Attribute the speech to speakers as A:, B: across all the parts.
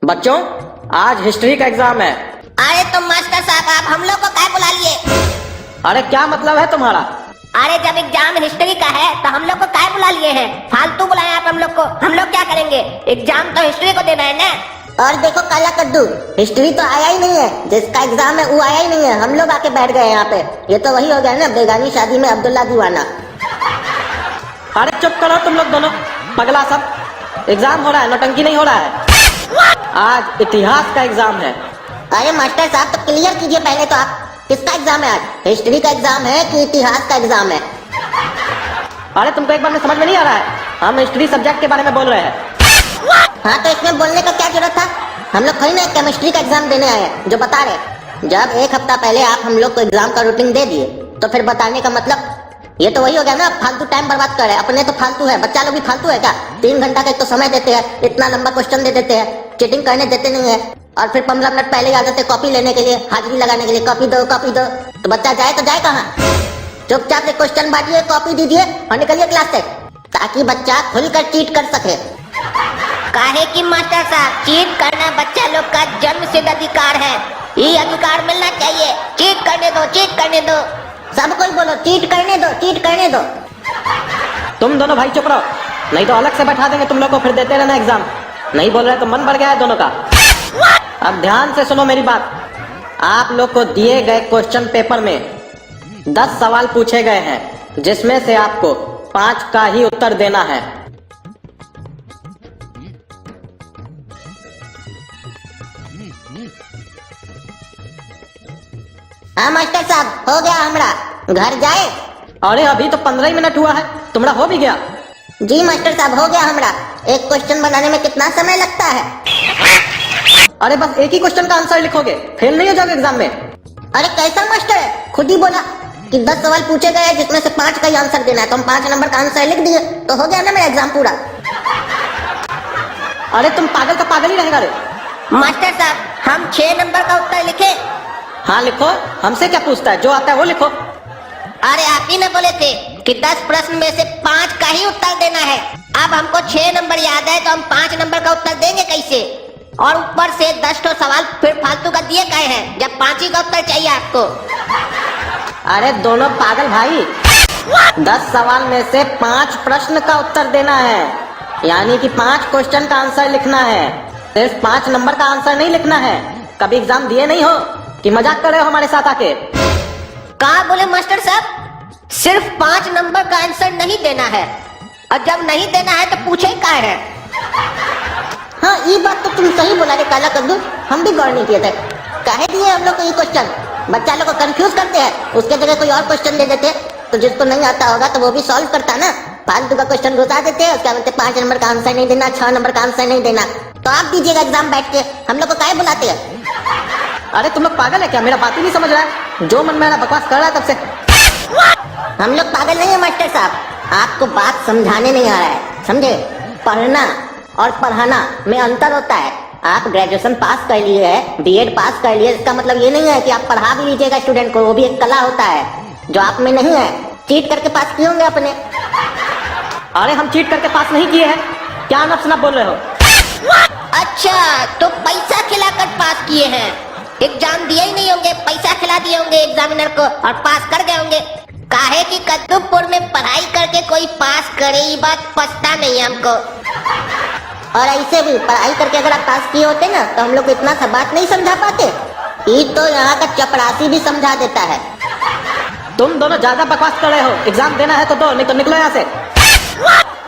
A: बच्चों, आज हिस्ट्री का एग्जाम है।
B: अरे तो मास्टर साहब आप हम लोग को क्या बुला लिए?
A: अरे क्या मतलब है तुम्हारा?
B: अरे जब एग्जाम हिस्ट्री का है तो हम लोग को क्या बुला लिए हैं? फालतू बुलाए आप हम लोग को। हम लोग क्या करेंगे? एग्जाम तो हिस्ट्री को देना है ना।
C: और देखो काला कद्दू, हिस्ट्री तो आया ही नहीं है, जिसका एग्जाम है वो आया ही नहीं है, हम लोग आके बैठ गए यहाँ पे। ये तो वही हो गया ना, बेगानी शादी में अब्दुल्ला दीवाना।
A: अरे चुप करो तुम लोग दोनों, पगला सब। एग्जाम हो रहा है, नौटंकी नहीं हो रहा है। आज इतिहास का एग्जाम है।
C: अरे मास्टर साहब तो क्लियर कीजिए पहले तो आप, किसका एग्जाम है आज? हिस्ट्री का एग्जाम है कि इतिहास का एग्जाम है?
A: अरे तुमको एक बार में समझ में नहीं आ रहा है? हम हिस्ट्री सब्जेक्ट के बारे में बोल रहे हैं।
C: हाँ तो इसमें बोलने का क्या जरूरत था? हम लोग थोड़ी ना केमिस्ट्री का एग्जाम देने आए हैं जो बता रहे। जब एक हफ्ता पहले आप हम लोग को एग्जाम का रूटीन दे दिए तो फिर बताने का मतलब ये तो वही हो गया ना, फालतू टाइम बर्बाद कर रहे हैं। अपने तो फालतू है, बच्चा लोग भी फालतू है क्या? 3 घंटा का एक तो समय देते हैं, इतना लंबा क्वेश्चन दे देते हैं, चीटिंग करने देते नहीं है, और फिर 15 मिनट पहले आ जाते कॉपी लेने के लिए, हाजिरी लगाने के लिए, कॉपी दो कॉपी दो। तो बच्चा जाए तो जाए कहाँ? चुपचाप से क्वेश्चन बांटिए, कॉपी दीजिए और निकलिए क्लास से, ताकि बच्चा खुलकर चीट कर सके।
B: काहे की मास्टर साहब, चीट करना बच्चा लोग का जन्म सिद्ध अधिकार है। ये अधिकार मिलना चाहिए। चीट करने दो, चीट करने दो।
C: सब कोई बोलो चीट करने दो, चीट करने दो।
A: तुम दोनों भाई चुप रहो, नहीं तो अलग से बैठा देंगे तुम लोग को, फिर देते रहना एग्जाम। नहीं बोल रहे तो मन बढ़ गया है दोनों का। अब ध्यान से सुनो मेरी बात। आप लोग को दिए गए क्वेश्चन पेपर में 10 सवाल पूछे गए हैं, जिसमें से आपको 5 का ही उत्तर देना है।
C: हाँ मास्टर साहब, हो गया हमरा, घर जाए?
A: अरे अभी तो 15 ही मिनट हुआ है, तुम्हारा हो भी गया?
C: जी मास्टर साहब हो गया हमरा। एक क्वेश्चन बनाने में कितना समय लगता है?
A: अरे बस एक ही क्वेश्चन का आंसर लिखोगे, फेल नहीं हो जाओगे एग्जाम में।
C: अरे कैसा मास्टर है, खुद ही बोला कि 10 सवाल पूछे गए हैं जिसमें से 5 का ही आंसर देना है, तो हम 5 नंबर का आंसर लिख दिए तो हो गया ना मेरा एग्जाम पूरा।
A: अरे तुम पागल का पागल ही रहेगा रे।
B: मास्टर साहब हम 6 नंबर का उत्तर लिखे।
A: हाँ लिखो, हमसे क्या पूछता है, जो आता है वो लिखो।
B: अरे आप ही न बोले थे कि 10 प्रश्न में से 5 का ही उत्तर देना है। अब हमको 6 नंबर याद है तो हम 5 नंबर का उत्तर देंगे कैसे? और ऊपर से 10 तो सवाल फिर फालतू का दिए गए हैं, जब 5 ही का उत्तर चाहिए आपको।
A: अरे दोनों पागल भाई, 10 सवाल में से 5 प्रश्न का उत्तर देना है, यानी कि 5 क्वेश्चन का आंसर लिखना है। सिर्फ 5 नंबर का आंसर नहीं लिखना है। कभी एग्जाम दिए नहीं हो कि मजाक कर रहे हो हमारे साथ आके?
B: कहा बोले मास्टर साहब, सिर्फ 5 नंबर का आंसर नहीं देना है, और जब नहीं देना है तो पूछे क्या है?
C: हाँ ये बात तो तुम सही बोला रे काला कद्दू, हम भी गौर नहीं किए थे। काहे दिए हम लोग को ये क्वेश्चन? बच्चा लोग को कंफ्यूज करते हैं, उसके जगह कोई और क्वेश्चन दे देते तो जिसको नहीं आता होगा तो वो भी सॉल्व करता ना। फालतू का क्वेश्चन घुसा देते हैं, उसके बोलते 5 नंबर का आंसर नहीं देना, 6 नंबर का आंसर नहीं देना। तो आप दीजिएगा एग्जाम बैठ के, हम लोग को काहे बुलाते हैं?
A: अरे तुम लोग पागल है क्या? मेरा बात ही नहीं समझ रहा है, जो मन में आ रहा बकवास कर रहा है तब से।
C: हम लोग पागल नहीं है मास्टर साहब, आपको बात समझाने नहीं आ रहा है, समझे? पढ़ना और पढ़ाना में अंतर होता है। आप ग्रेजुएशन पास कर लिए है, बीएड पास कर लिए, इसका मतलब ये नहीं है कि आप पढ़ा भी लीजिएगा स्टूडेंट को, वो भी एक कला होता है जो आप में नहीं है। चीट करके पास किए होंगे अपने।
A: अरे हम चीट करके पास नहीं किए हैं, क्या नफ सनफ बोल रहे हो?
B: अच्छा तो पैसा खिलाकर पास किए हैं, एग्जाम दिए ही नहीं होंगे, पैसा खिला दिए होंगे एग्जामिनर को और पास कर गए होंगे। काहे कि कद्दूपुर में पढ़ाई करके कोई पास करे, ये बात पछता नहीं है हमको।
C: और ऐसे भी पढ़ाई करके अगर आप पास किए होते ना तो हम लोग को इतना सा बात नहीं समझा पाते। ये तो यहाँ का चपरासी भी समझा देता है।
A: तुम दोनों ज्यादा बकवास कर रहे हो, एग्जाम देना है तो दो, नहीं तो निकलो यहाँ से।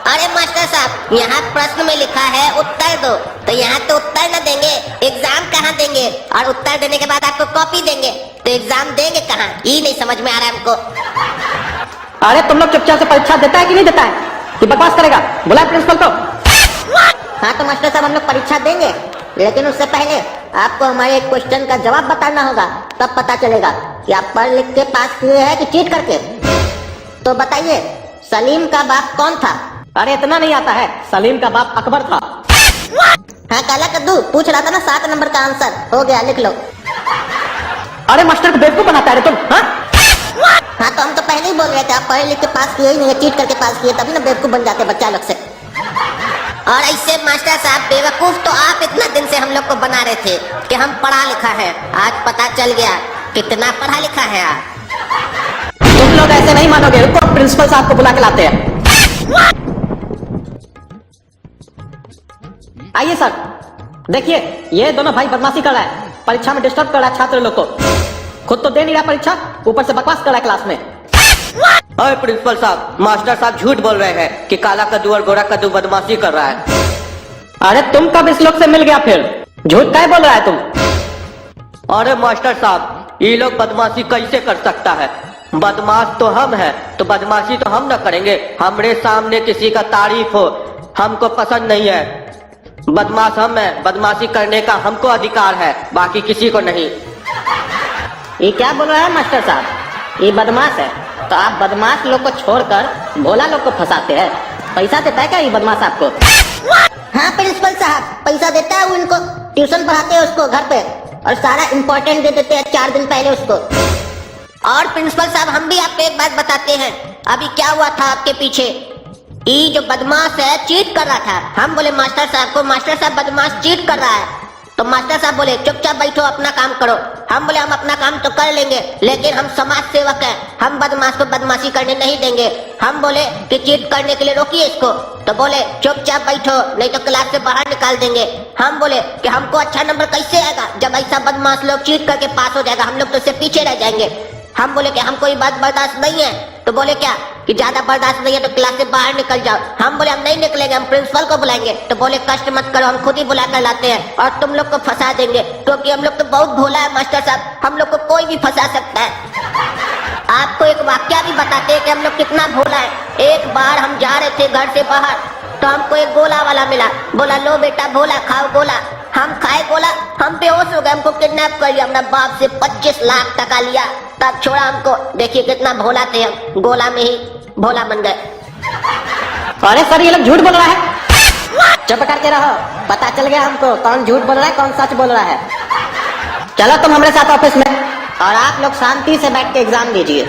B: अरे मास्टर साहब यहाँ प्रश्न में लिखा है उत्तर दो, तो यहाँ तो उत्तर न देंगे, एग्जाम कहाँ देंगे? और उत्तर देने के बाद आपको कॉपी देंगे, तो एग्जाम देंगे कहाँ? ये नहीं समझ में आ रहा है हमको।
A: अरे तुम लोग चुपचाप से परीक्षा देता है कि नहीं देता है, कि बकवास करेगा? बुलाए प्रिंसिपल को।
C: हाँ तो मास्टर साहब हम लोग परीक्षा देंगे, लेकिन उससे पहले आपको हमारे एक क्वेश्चन का जवाब बताना होगा, तब पता चलेगा कि आप पढ़ लिख के पास किए हैं कि चीट करके। तो बताइए, सलीम का बाप कौन था?
A: अरे इतना नहीं आता है, सलीम का बाप अकबर था।
C: हाँ काला कद्दू पूछ रहा था ना, 7 नंबर का आंसर हो गया, लिख लो।
A: अरे मास्टर को बेवकूफ बनाता है तुम। हाँ
C: हाँ तो हम तो पहले ही बोल रहे थे, आप पढ़ लिख के पास किए ही नहीं, चीट करके पास किए, तभी ना बेवकूफ बन जाते बच्चा लोग से।
B: और ऐसे मास्टर साहब बेवकूफ तो आप इतना दिन से हम लोग को थे कि हम पढ़ा लिखा है, आज पता चल गया कितना पढ़ा लिखा है आप।
A: तुम लोग ऐसे नहीं मानोगे, रुको प्रिंसिपल साहब को बुला के लाते हैं। आइए सर, देखिए ये दोनों भाई बदमाशी कर रहा है, परीक्षा में डिस्टर्ब कर रहा है छात्र लोग को। खुद तो दे नहीं रहा परीक्षा, ऊपर से बकवास कर रहा है क्लास में।
D: अरे प्रिंसिपल साहब, मास्टर साहब झूठ बोल रहे हैं कि काला कद्दू और गोरा कद्दू बदमाशी कर रहा है।
A: अरे तुम कब इस लोग से मिल गया फिर, झूठ काय बोल रहा है तुम?
D: अरे मास्टर साहब, ये लोग बदमाशी कैसे कर सकता है? बदमाश तो हम हैं, तो बदमाशी तो हम न करेंगे। हमरे सामने किसी का तारीफ हो हमको पसंद नहीं है। बदमाश हम हैं, बदमाशी करने का हमको अधिकार है, बाकी किसी को नहीं।
A: ये क्या बोल रहा है मास्टर साहब? ये बदमाश है, तो आप बदमाश लोग को छोड़कर भोला लोग को फंसाते हैं। पैसा देता है क्या ये बदमाश आपको?
C: हाँ प्रिंसिपल साहब, पैसा देता है वो इनको, ट्यूशन पढ़ाते हैं उसको घर पे, और सारा इम्पोर्टेंट दे देते हैं 4 दिन पहले उसको।
B: और प्रिंसिपल साहब, हम भी आपको एक बात बताते हैं, अभी क्या हुआ था आपके पीछे। ये जो बदमाश है चीट कर रहा था। हम बोले मास्टर साहब को, मास्टर साहब बदमाश चीट कर रहा है, तो मास्टर साहब बोले चुपचाप बैठो, अपना काम करो। हम बोले हम अपना काम तो कर लेंगे, लेकिन हम समाज सेवक हैं, हम बदमाश को बदमाशी करने नहीं देंगे। हम बोले कि चीट करने के लिए रोकिए इसको, तो बोले चुपचाप बैठो नहीं तो क्लास से बाहर निकाल देंगे। हम बोले कि हमको अच्छा नंबर कैसे आएगा जब ऐसा बदमाश लोग चीट करके पास हो जाएगा, हम लोग तो इससे पीछे रह जाएंगे। हम बोले कि हमको ये बात बर्दाश्त नहीं है, तो बोले क्या कि ज्यादा बर्दाश्त नहीं है तो क्लास से बाहर निकल जाओ। हम बोले हम नहीं निकलेंगे, हम प्रिंसिपल को बुलाएंगे, तो बोले कष्ट मत करो, हम खुद ही बुला कर लाते हैं और तुम लोग को फंसा देंगे, क्योंकि हम लोग तो बहुत भोला है मास्टर साहब, हम लोग को कोई भी फंसा सकता है। आपको एक वाक्या भी बताते हैं कि हम लोग कितना भोला है। एक बार हम जा रहे थे घर से बाहर, तो हमको एक गोला वाला मिला, बोला लो बेटा भोला खाओ गोला। हम खाए गोला, हम बेहोश हो गए, हमको किडनैप कर लिया, अपना बाप से 25 लाख टका लिया, तब छोड़ा हमको। देखिए कितना भोला थे हम, गोला में ही भोला बन गए।
A: अरे सर ये लोग झूठ बोल रहा है। चुप करके रहो, पता चल गया हमको कौन झूठ बोल रहा है कौन सच बोल रहा है। चलो तुम हमारे साथ ऑफिस में, और आप लोग शांति से बैठ के एग्जाम दीजिए।